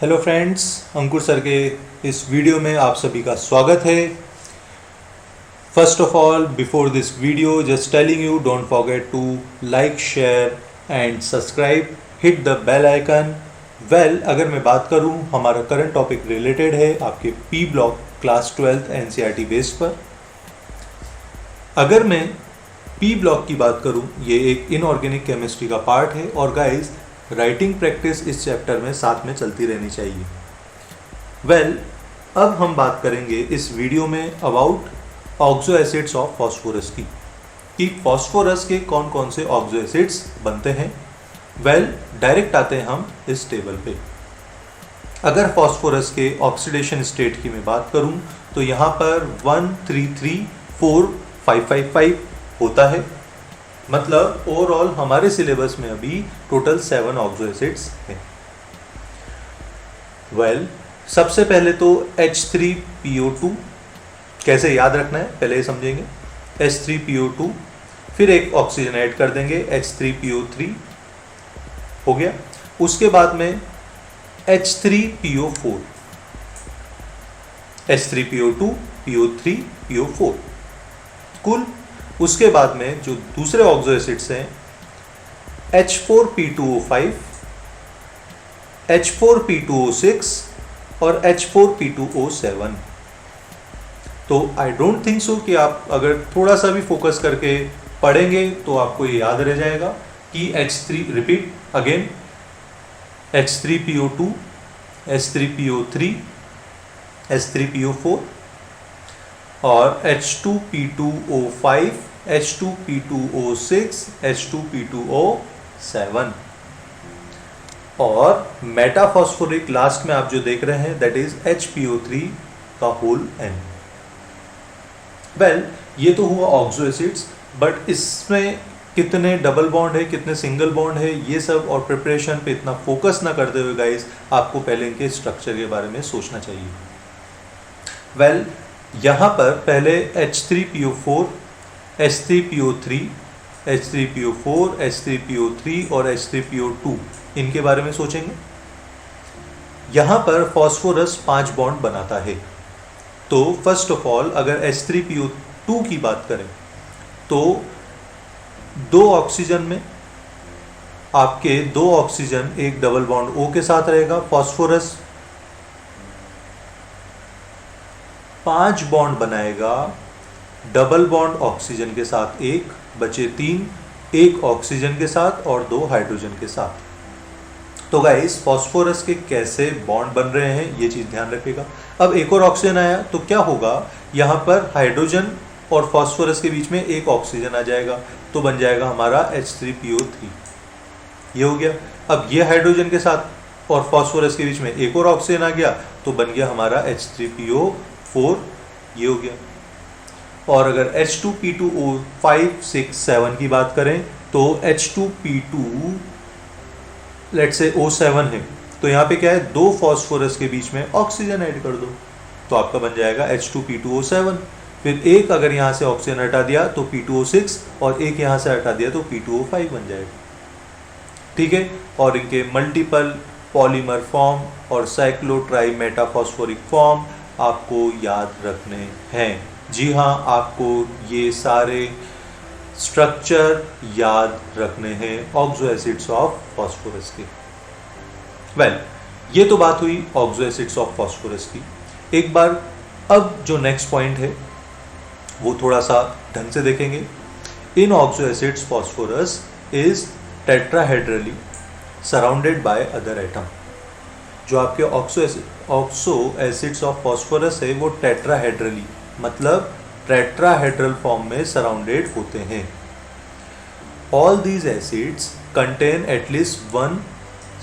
Hello friends, अंकुर sir के इस video में आप सभी का स्वागत है। First of all, before this video just telling you, don't forget to like, share and subscribe, hit the bell icon. अगर मैं बात करूं, हमारा करंट टॉपिक रिलेटेड है आपके P block class 12th NCERT base पर। अगर मैं पी ब्लॉक की बात करूं, ये एक इनऑर्गेनिक केमिस्ट्री का पार्ट है और गाइस राइटिंग प्रैक्टिस इस चैप्टर में साथ में चलती रहनी चाहिए। अब हम बात करेंगे इस वीडियो में about oxo acids of phosphorus की, कि फॉस्फोरस के कौन कौन से ऑक्सो एसिड्स बनते हैं। डायरेक्ट आते हैं हम इस टेबल पे। अगर फॉस्फोरस के ऑक्सीडेशन स्टेट की मैं बात करूं तो यहाँ पर 1, 3, 3, 4, 5, 5, 5 होता है। मतलब ओवरऑल हमारे सिलेबस में अभी टोटल 7 ऑक्सो एसिड्स हैं। सबसे पहले तो H3PO2 कैसे याद रखना है पहले ये समझेंगे। H3PO2, फिर एक ऑक्सीजन ऐड कर देंगे H3PO3 हो गया। उसके बाद में H3PO4, H3PO2, PO3, PO4 कुल। उसके बाद में जो दूसरे ऑक्सो एसिड्स हैं H4P2O5, H4P2O6 और H4P2O7। तो आई डोंट थिंक सो कि आप अगर थोड़ा सा भी फोकस करके पढ़ेंगे तो आपको ये याद रह जाएगा कि H3, repeat again, H3PO2, H3PO3, H3PO4 और H2P2O5, H2P2O6, H2P2O7 और मेटाफॉस्फोरिक लास्ट में आप जो देख रहे हैं दैट इज HPO3 का होल N। ये तो हुआ ऑक्सो एसिड्स, बट इसमें कितने डबल बॉन्ड है, कितने सिंगल बॉन्ड है, ये सब और प्रिपरेशन पे इतना फोकस ना करते हुए गाइस आपको पहले इनके स्ट्रक्चर के बारे में सोचना चाहिए। यहाँ पर पहले H3PO4, H3PO3, H3PO4, H3PO3 और H3PO2 इनके बारे में सोचेंगे। यहाँ पर फॉस्फोरस 5 बॉन्ड बनाता है। तो फर्स्ट ऑफ ऑल अगर H3PO2 की बात करें तो 2 ऑक्सीजन में आपके 2 ऑक्सीजन एक डबल बॉन्ड O के साथ रहेगा। फॉस्फोरस 5 बॉन्ड बनाएगा डबल बॉन्ड ऑक्सीजन के साथ, एक बचे 3, एक ऑक्सीजन के साथ और 2 हाइड्रोजन के साथ। तो गाइस फॉस्फोरस के कैसे बॉन्ड बन रहे हैं ये चीज ध्यान रखिएगा। अब एक और ऑक्सीजन आया तो क्या होगा, यहाँ पर हाइड्रोजन और फॉस्फोरस के बीच में एक ऑक्सीजन आ जाएगा तो बन जाएगा हमारा H3PO3। ये हो गया। अब ये हाइड्रोजन के साथ और फॉस्फोरस के बीच में एक और ऑक्सीजन आ गया तो बन गया हमारा H3PO4। ये हो गया। और अगर H2P2O5, 6, 7 की बात करें तो H2P2 लेट्स से O7 है तो यहाँ पे क्या है, 2 फॉस्फोरस के बीच में ऑक्सीजन ऐड कर दो तो आपका बन जाएगा H2P2O7। फिर एक अगर यहाँ से ऑक्सीजन हटा दिया तो P2O6 और एक यहाँ से हटा दिया तो P2O5 बन जाएगा। ठीक है। और इनके मल्टीपल पॉलीमर फॉर्म और साइक्लोट्राई मेटाफॉस्फोरिक फॉर्म आपको याद रखने हैं। जी हाँ, आपको ये सारे स्ट्रक्चर याद रखने हैं ऑक्सो एसिड्स ऑफ फॉस्फोरस के। ये तो बात हुई ऑक्सो एसिड्स ऑफ फॉस्फोरस की। एक बार अब जो नेक्स्ट पॉइंट है वो थोड़ा सा ढंग से देखेंगे। In oxo acids phosphorus is tetrahedrally surrounded by other atom. जो आपके ऑक्सो एसिड्स ऑफ फॉस्फोरस है वो टेट्राहेड्रली मतलब टेट्राहेड्रल फॉर्म में सराउंडेड होते हैं। All these acids contain at least 1,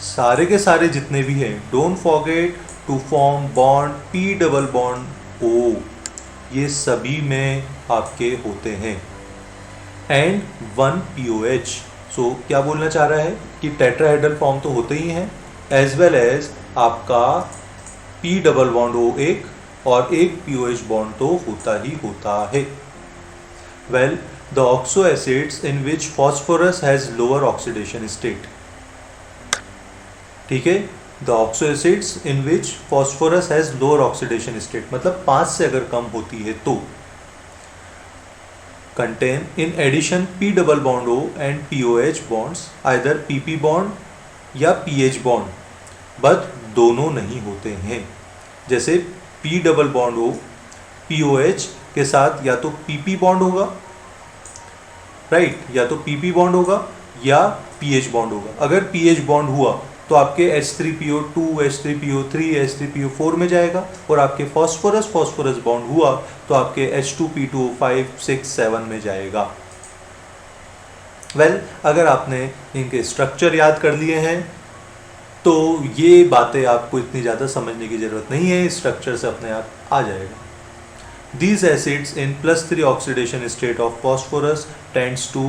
सारे के सारे जितने भी हैं, don't forget to form bond P double bond O, ये सभी में आपके होते हैं। And 1 POH। सो क्या बोलना चाह रहा है कि टेट्राहेड्रल फॉर्म तो होते ही हैं, एज वेल एज आपका P डबल बॉन्ड O एक और एक POH बॉन्ड तो होता ही होता है। The oxo acids in which phosphorus has lower oxidation state। ठीक है, the oxo acids in which phosphorus has lower oxidation state, मतलब 5 से अगर कम होती है तो contain in addition p double bond O and POH bonds, either PP bond या PH bond, but दोनों नहीं होते हैं। जैसे P double bond O POH के साथ या तो PP bond होगा, राइट, या तो PP bond होगा या PH bond होगा। अगर PH bond हुआ तो आपके H3PO2, H3PO3, H3PO4 में जाएगा, और आपके फॉस्फोरस बॉन्ड हुआ तो आपके H2P2O5, 6, 7 में जाएगा। अगर आपने इनके स्ट्रक्चर याद कर लिए हैं तो ये बातें आपको इतनी ज़्यादा समझने की ज़रूरत नहीं है, स्ट्रक्चर से अपने आप आ जाएगा। These acids in +3 oxidation state of phosphorus tends to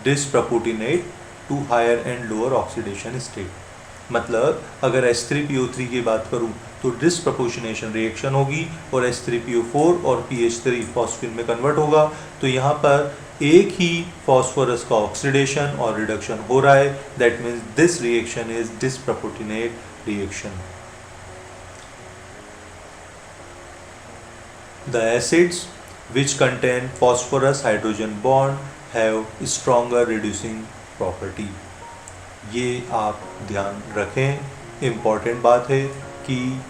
disproportionate to higher and lower oxidation state. मतलब अगर H3PO3 की बात करूं तो डिसप्रपोर्शनेशन रिएक्शन होगी और H3PO4 और PH3 फॉस्फिन में कन्वर्ट होगा, तो यहाँ पर एक ही फॉस्फोरस का ऑक्सीडेशन और रिडक्शन हो रहा है, that means this reaction is disproportionate reaction. The acids which contain phosphorus hydrogen bond have stronger reducing property. ये आप ध्यान रखें, इम्पॉर्टेंट बात है कि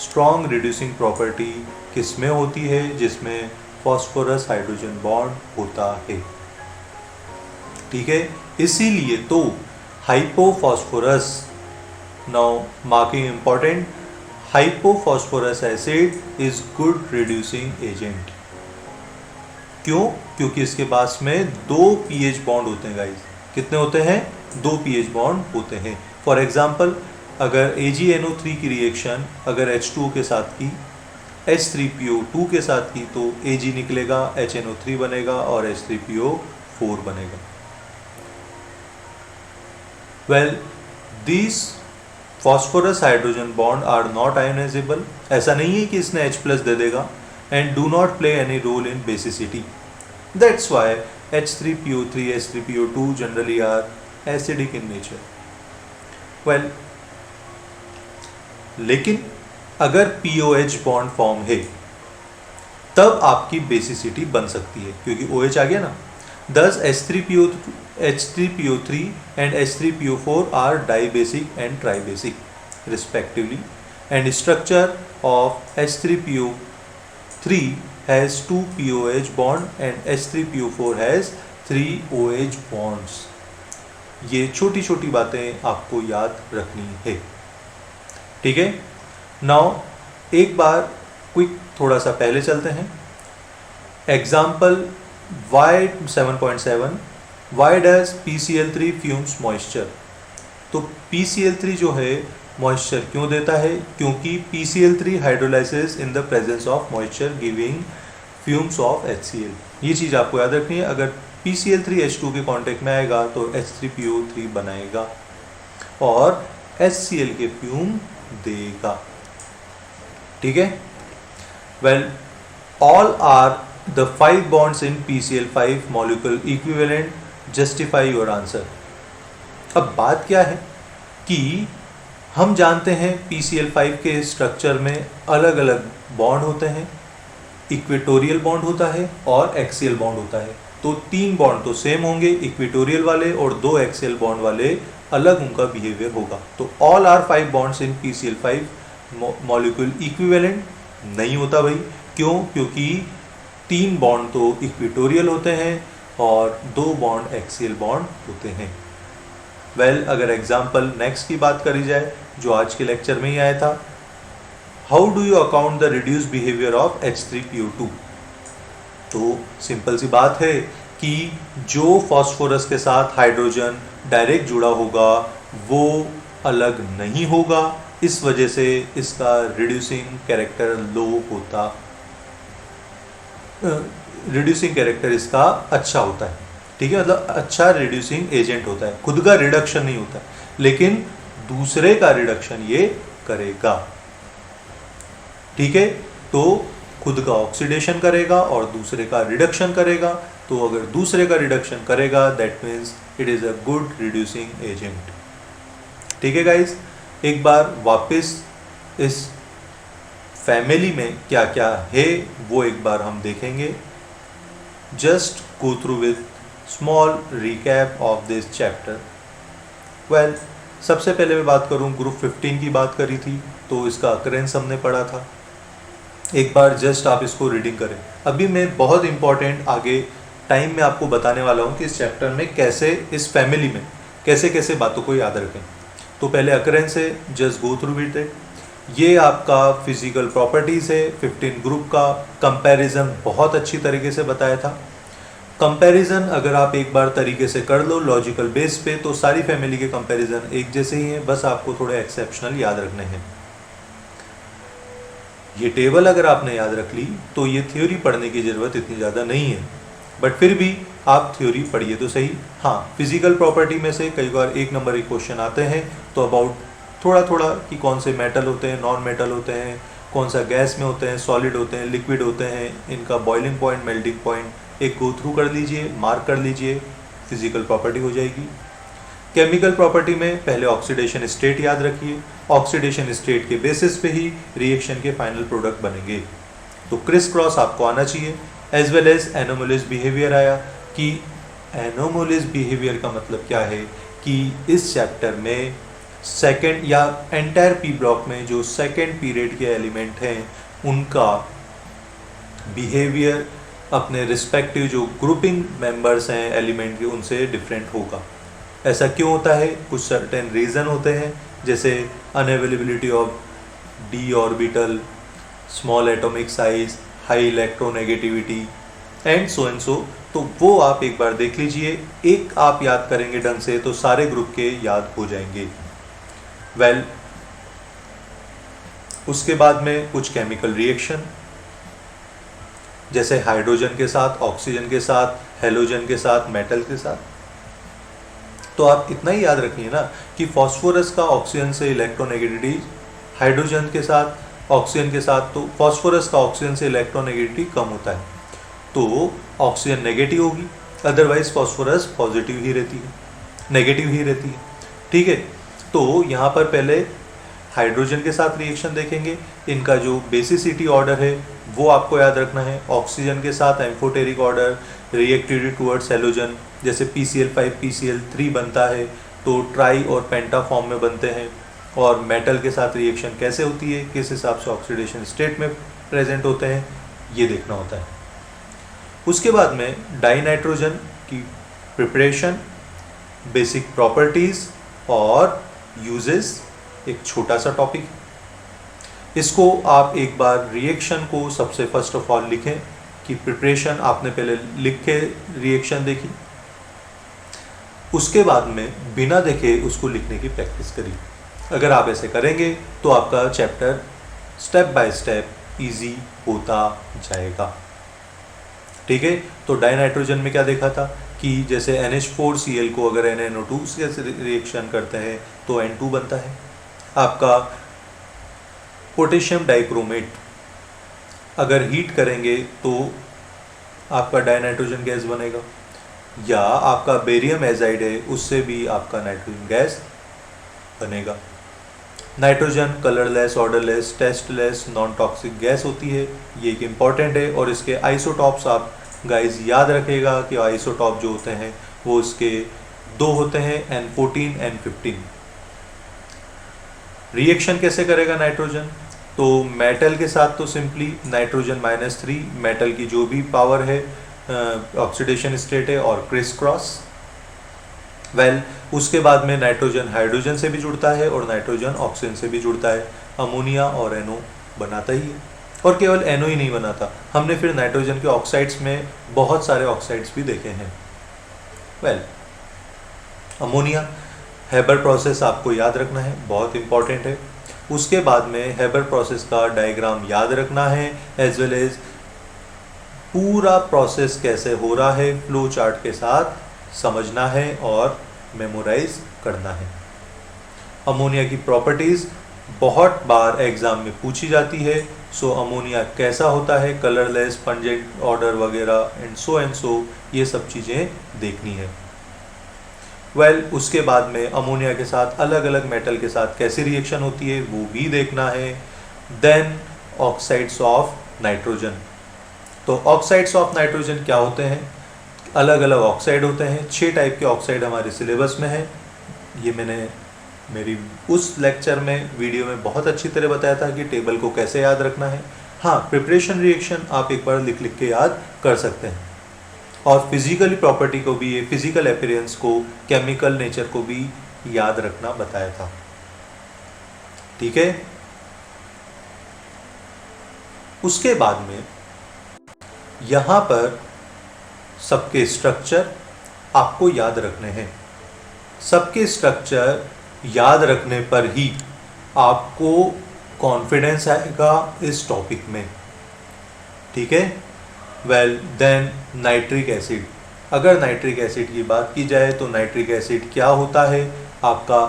स्ट्रॉन्ग रिड्यूसिंग प्रॉपर्टी किस में होती है, जिसमें फॉस्फोरस हाइड्रोजन बॉन्ड होता है, ठीक है। इसीलिए तो hypophosphorous, now marking important, hypophosphorous acid is good reducing agent. क्यों? क्योंकि इसके पास में 2 pH बॉन्ड होते हैं गाइस। कितने होते हैं? 2 pH बॉन्ड होते हैं। फॉर एग्जाम्पल, अगर AgNO3 की रिएक्शन अगर H2O के साथ की, H3PO2 के साथ की, तो Ag निकलेगा, HNO3 बनेगा और H3PO4 बनेगा। these phosphorus hydrogen bond are not ionisable. ऐसा नहीं है कि इसने H+ दे देगा, and do not play any role in basicity. That's why H3PO3, H3PO2 generally are acidic in nature. लेकिन अगर POH बॉन्ड फॉर्म है तब आपकी बेसिसिटी बन सकती है, क्योंकि OH आ गया ना। Thus H3PO3 and H3PO4 are dibasic and tribasic respectively, and structure of H3PO3 has 2 POH bond and H3PO4 has 3 OH bonds. ये छोटी छोटी बातें आपको याद रखनी है, ठीक है। नाउ एक बार क्विक थोड़ा सा पहले चलते हैं। Example Y7.7, why does PCl3 fumes moisture. तो PCl3 जो है मॉइस्चर क्यों देता है? क्योंकि PCl3 hydrolysis in the presence of moisture giving fumes of HCl। ये चीज़ आपको याद रखनी है। अगर PCl3 H2 के कांटेक्ट में आएगा तो H3PO3 बनाएगा और HCl के फ्यूम देगा, ठीक है। Well, all are the 5 bonds in PCl5 molecule equivalent, justify your answer। अब बात क्या है कि हम जानते हैं PCl5 के स्ट्रक्चर में अलग अलग बॉन्ड होते हैं, इक्वेटोरियल बॉन्ड होता है और एक्सियल बॉन्ड होता है। तो 3 बॉन्ड तो सेम होंगे इक्वेटोरियल वाले, और 2 एक्सियल बॉन्ड वाले अलग उनका बिहेवियर होगा। तो all are 5 bonds in PCl5 molecule equivalent नहीं होता भाई। क्यों? क्योंकि 3 बॉन्ड तो इक्वेटोरियल होते हैं और 2 बॉन्ड एक्सियल बॉन्ड होते हैं। वेल, अगर एग्जाम्पल नेक्स्ट की बात करी जाए जो आज के लेक्चर में ही आया था, how do you account the reduce behaviour of H3PO2। तो सिंपल सी बात है कि जो फॉस्फोरस के साथ हाइड्रोजन डायरेक्ट जुड़ा होगा वो अलग नहीं होगा, इस वजह से इसका रिड्यूसिंग कैरेक्टर लो होता, रिड्यूसिंग कैरेक्टर इसका अच्छा होता है, ठीक है। मतलब अच्छा रिड्यूसिंग एजेंट होता है, खुद का रिडक्शन नहीं होता है, लेकिन दूसरे का रिडक्शन ये करेगा, ठीक है। तो खुद का ऑक्सीडेशन करेगा और दूसरे का रिडक्शन करेगा। तो अगर दूसरे का रिडक्शन करेगा that means it is a good reducing agent, ठीक है गाइज। एक बार वापस इस फैमिली में क्या क्या है वो एक बार हम देखेंगे। Just go through with small recap of this chapter. Well, सबसे पहले मैं बात करूं, ग्रुप 15 की बात करी थी तो इसका अकरेंस हमने पढ़ा था। एक बार जस्ट आप इसको रीडिंग करें। अभी मैं बहुत इंपॉर्टेंट आगे टाइम में आपको बताने वाला हूं कि इस चैप्टर में कैसे, इस फैमिली में कैसे कैसे बातों को याद रखें। तो पहले अकरेंस है, just go through with it. ये आपका फिजिकल प्रॉपर्टीज़ है 15 ग्रुप का। कंपैरिजन बहुत अच्छी तरीके से बताया था। कंपैरिजन अगर आप एक बार तरीके से कर लो लॉजिकल बेस पे तो सारी फैमिली के कंपैरिजन एक जैसे ही हैं, बस आपको थोड़े एक्सेप्शनल याद रखने हैं। ये टेबल अगर आपने याद रख ली तो ये थ्योरी पढ़ने की ज़रूरत इतनी ज़्यादा नहीं है, बट फिर भी आप थ्योरी पढ़िए तो सही। हाँ, फिजिकल प्रॉपर्टी में से कई बार 1 नंबर के क्वेश्चन आते हैं तो अबाउट थोड़ा थोड़ा कि कौन से मेटल होते हैं, नॉन मेटल होते हैं, कौन सा गैस में होते हैं, सॉलिड होते हैं, लिक्विड होते हैं, इनका बॉइलिंग पॉइंट, मेल्टिंग पॉइंट एक गो थ्रू कर लीजिए, मार्क कर लीजिए, फिजिकल प्रॉपर्टी हो जाएगी। केमिकल प्रॉपर्टी में पहले ऑक्सीडेशन स्टेट याद रखिए। ऑक्सीडेशन स्टेट के बेसिस पे ही रिएक्शन के फाइनल प्रोडक्ट बनेंगे। तो क्रिस क्रॉस आपको आना चाहिए, एज वेल एज एनोमोलिस बिहेवियर आया। कि एनोमोलिस बिहेवियर का मतलब क्या है कि इस चैप्टर में सेकेंड या एंटायर पी ब्लॉक में जो सेकेंड पीरियड के एलिमेंट हैं उनका बिहेवियर अपने रिस्पेक्टिव जो ग्रुपिंग मेंबर्स हैं एलिमेंट के उनसे डिफरेंट होगा। ऐसा क्यों होता है? कुछ सर्टेन रीज़न होते हैं, जैसे unavailability of D orbital, small atomic size, high electronegativity and so. तो वो आप एक बार देख लीजिए। एक आप याद करेंगे ढंग से तो सारे ग्रुप के याद हो जाएंगे। वेल, उसके बाद में कुछ केमिकल रिएक्शन, जैसे हाइड्रोजन के साथ, ऑक्सीजन के साथ, हेलोजन के साथ, मेटल के साथ। तो आप इतना ही याद रखिए ना कि फास्फोरस का ऑक्सीजन से इलेक्ट्रोनेगेटिविटी, हाइड्रोजन के साथ ऑक्सीजन के साथ, तो फास्फोरस का ऑक्सीजन से इलेक्ट्रोनेगेटिविटी कम होता है तो ऑक्सीजन नेगेटिव होगी, अदरवाइज फास्फोरस पॉजिटिव ही रहती है, नेगेटिव ही रहती है। ठीक है, तो यहाँ पर पहले हाइड्रोजन के साथ रिएक्शन देखेंगे। इनका जो बेसिसिटी ऑर्डर है वो आपको याद रखना है। ऑक्सीजन के साथ amphoteric order, reactivity towards halogen, जैसे PCl5 PCl3 बनता है तो ट्राई और पेंटा फॉर्म में बनते हैं। और मेटल के साथ रिएक्शन कैसे होती है, किस हिसाब से ऑक्सीडेशन स्टेट में प्रेजेंट होते हैं, ये देखना होता है। उसके बाद में डाई नाइट्रोजन की प्रिपरेशन, बेसिक प्रॉपर्टीज़ और यूजेस एक छोटा सा टॉपिक। इसको आप एक बार रिएक्शन को सबसे फर्स्ट ऑफ ऑल लिखें कि प्रिपरेशन आपने पहले लिख के रिएक्शन देखी, उसके बाद में बिना देखे उसको लिखने की प्रैक्टिस करिए। अगर आप ऐसे करेंगे तो आपका chapter step by step easy होता जाएगा। ठीक है, तो डाई नाइट्रोजन में क्या देखा था कि जैसे NH4Cl को अगर NaNO2 से रिएक्शन करते हैं तो N2 बनता है। आपका पोटेशियम डाइक्रोमेट अगर हीट करेंगे तो आपका डाई नाइट्रोजन गैस बनेगा, या आपका बेरियम एजाइड है उससे भी आपका नाइट्रोजन गैस बनेगा। Nitrogen colourless, odourless, tasteless, non toxic gas होती है, ये एक इम्पॉर्टेंट है। और इसके आइसोटॉप्स आप गाइस याद रखेगा कि आइसोटॉप जो होते हैं वो इसके 2 होते हैं, N14 N15। रिएक्शन कैसे करेगा नाइट्रोजन? तो मेटल के साथ तो सिंपली नाइट्रोजन -3, मेटल की जो भी पावर है ऑक्सीडेशन स्टेट है, और क्रिस क्रॉस। वेल, उसके बाद में नाइट्रोजन हाइड्रोजन से भी जुड़ता है और नाइट्रोजन ऑक्सीजन से भी जुड़ता है, अमोनिया और NO बनाता ही है। और केवल NO ही नहीं बनाता, हमने फिर नाइट्रोजन के ऑक्साइड्स में बहुत सारे ऑक्साइड्स भी देखे हैं। वेल, अमोनिया हेबर प्रोसेस आपको याद रखना है, बहुत इंपॉर्टेंट है। उसके बाद में हेबर प्रोसेस का डायग्राम याद रखना है, एज वेल एज पूरा प्रोसेस कैसे हो रहा है फ्लो चार्ट के साथ समझना है और मेमोराइज करना है। अमोनिया की प्रॉपर्टीज़ बहुत बार एग्जाम में पूछी जाती है। सो अमोनिया कैसा होता है, कलरलेस, पंजेंट ऑर्डर वगैरह एंड सो ये सब चीज़ें देखनी है। उसके बाद में अमोनिया के साथ अलग अलग मेटल के साथ कैसी रिएक्शन होती है वो भी देखना है। Then oxides of nitrogen. तो ऑक्साइड्स ऑफ नाइट्रोजन क्या होते हैं? अलग अलग ऑक्साइड होते हैं, 6 टाइप के ऑक्साइड हमारे सिलेबस में है। ये मैंने मेरी उस लेक्चर में वीडियो में बहुत अच्छी तरह बताया था कि टेबल को कैसे याद रखना है। हाँ, प्रिपरेशन रिएक्शन आप एक बार लिख लिख के याद कर सकते हैं, और फिजिकली प्रॉपर्टी को भी, ये फिजिकल अपीयरेंस को, केमिकल नेचर को भी याद रखना बताया था। ठीक है। उसके बाद में यहाँ पर सबके स्ट्रक्चर आपको याद रखने हैं। सबके स्ट्रक्चर याद रखने पर ही आपको कॉन्फिडेंस आएगा इस टॉपिक में। ठीक है। Then nitric acid. अगर नाइट्रिक एसिड की बात की जाए तो नाइट्रिक एसिड क्या होता है? आपका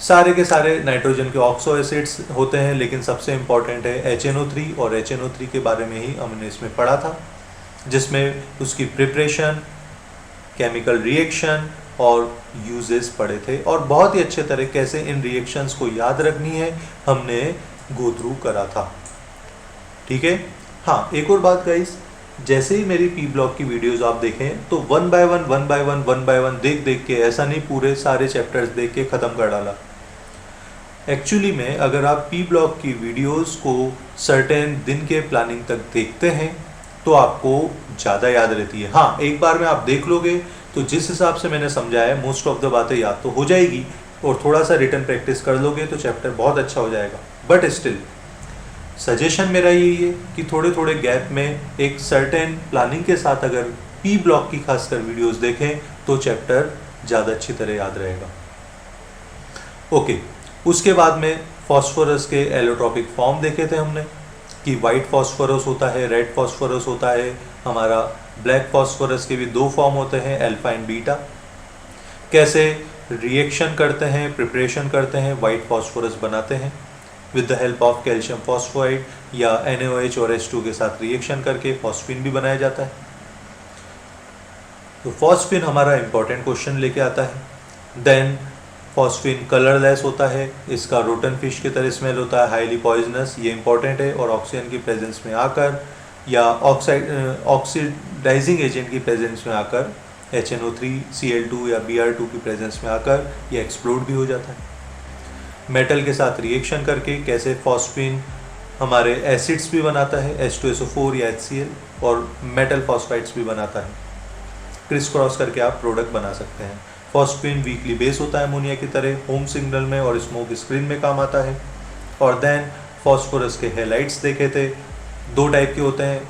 सारे के सारे नाइट्रोजन के ऑक्सो एसिड्स होते हैं, लेकिन सबसे इम्पॉर्टेंट है HNO3, और HNO3 के बारे में ही हमने इसमें पढ़ा था, जिसमें उसकी प्रिपरेशन, केमिकल रिएक्शन और यूजेस पढ़े थे, और बहुत ही अच्छे तरह कैसे इन रिएक्शंस को याद रखनी है हमने गो थ्रू करा था। ठीक है। हाँ, एक और बात गाइस, जैसे ही मेरी पी ब्लॉक की वीडियोस आप देखें तो वन बाय वन देख देख के, ऐसा नहीं पूरे सारे चैप्टर्स देख के ख़त्म कर डाला। एक्चुअली में अगर आप पी ब्लॉक की वीडियोस को सर्टेन दिन के प्लानिंग तक देखते हैं तो आपको ज़्यादा याद रहती है। हाँ, एक बार में आप देख लोगे तो जिस हिसाब से मैंने समझाया मोस्ट ऑफ द बातें याद तो हो जाएगी, और थोड़ा सा रिटन प्रैक्टिस कर लोगे तो चैप्टर बहुत अच्छा हो जाएगा। बट स्टिल सजेशन मेरा यही है कि थोड़े थोड़े गैप में एक सर्टेन प्लानिंग के साथ अगर पी ब्लॉक की खासकर वीडियोस देखें तो चैप्टर ज़्यादा अच्छी तरह याद रहेगा। ओके। उसके बाद में फॉस्फोरस के एलोट्रॉपिक फॉर्म देखे थे हमने कि वाइट फॉस्फोरस होता है, रेड फॉस्फोरस होता है, हमारा ब्लैक फॉस्फोरस के भी 2 फॉर्म होते हैं, अल्फा एंड बीटा। कैसे रिएक्शन करते हैं, प्रिपरेशन करते हैं, वाइट फॉस्फोरस बनाते हैं with the help of calcium phosphide या NaOH और H2 के साथ रिएक्शन करके फॉस्फिन भी बनाया जाता है। तो फॉस्फिन हमारा इंपॉर्टेंट क्वेश्चन लेके आता है। देन फॉस्फिन कलरलेस होता है, इसका रोटन फिश की तरह स्मेल होता है, हाईली पॉइजनस, ये इंपॉर्टेंट है, और ऑक्सीजन की प्रेजेंस में आकर या ऑक्सीडाइजिंग एजेंट की प्रेजेंस में आकर HNO3, Cl2 या Br2 की प्रेजेंस में आकर ये एक्सप्लोड भी हो जाता है। मेटल के साथ रिएक्शन करके कैसे फॉस्फिन हमारे एसिड्स भी बनाता है, H2SO4 या HCl, और मेटल फॉस्फाइड्स भी बनाता है। क्रिस क्रॉस करके आप प्रोडक्ट बना सकते हैं। फॉस्फिन वीकली बेस होता है अमोनिया की तरह, होम सिग्नल में और स्मोक स्क्रीन में काम आता है। और देन फॉस्फोरस के हेलाइड्स देखे थे, 2 टाइप के होते हैं,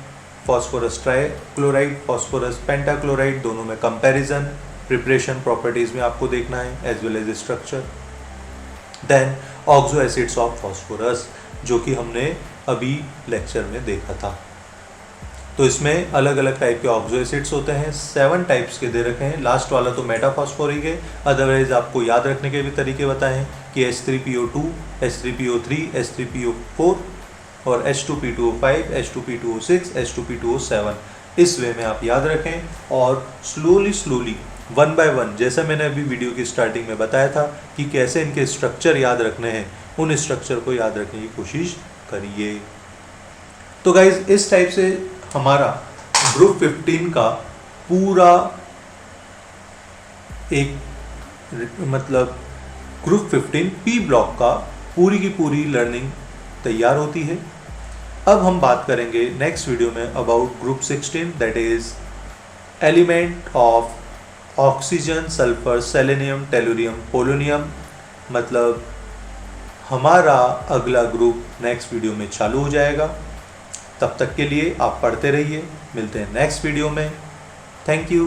फॉस्फोरस ट्राइक्लोराइड, फॉस्फोरस पेंटाक्लोराइड, दोनों में कंपैरिजन, प्रिपरेशन, प्रॉपर्टीज में आपको देखना है as well as structure. Then oxo acids of phosphorus, जो कि हमने अभी लेक्चर में देखा था। तो इसमें अलग अलग टाइप के ऑक्सो एसिड्स होते हैं, 7 टाइप्स के दे रखे हैं। लास्ट वाला तो मेटाफॉस्फोरिक है, अदरवाइज आपको याद रखने के भी तरीके बताए हैं कि H3PO2, H3PO3, H3PO4 और H2P2O5, H2P2O6, H2P2O7, इस वे में आप याद रखें, और स्लोली 1 बाय 1, जैसा मैंने अभी वीडियो की स्टार्टिंग में बताया था कि कैसे इनके स्ट्रक्चर याद रखने हैं, उन स्ट्रक्चर को याद रखने की कोशिश करिए। तो गाइज, इस टाइप से हमारा ग्रुप 15 का पूरा ग्रुप 15 पी ब्लॉक का पूरी की पूरी लर्निंग तैयार होती है। अब हम बात करेंगे नेक्स्ट वीडियो में about group 16, that is element of oxygen, sulphur, selenium, tellurium, polonium. मतलब हमारा अगला ग्रुप नेक्स्ट वीडियो में चालू हो जाएगा। तब तक के लिए आप पढ़ते रहिए, मिलते हैं नेक्स्ट वीडियो में। Thank you.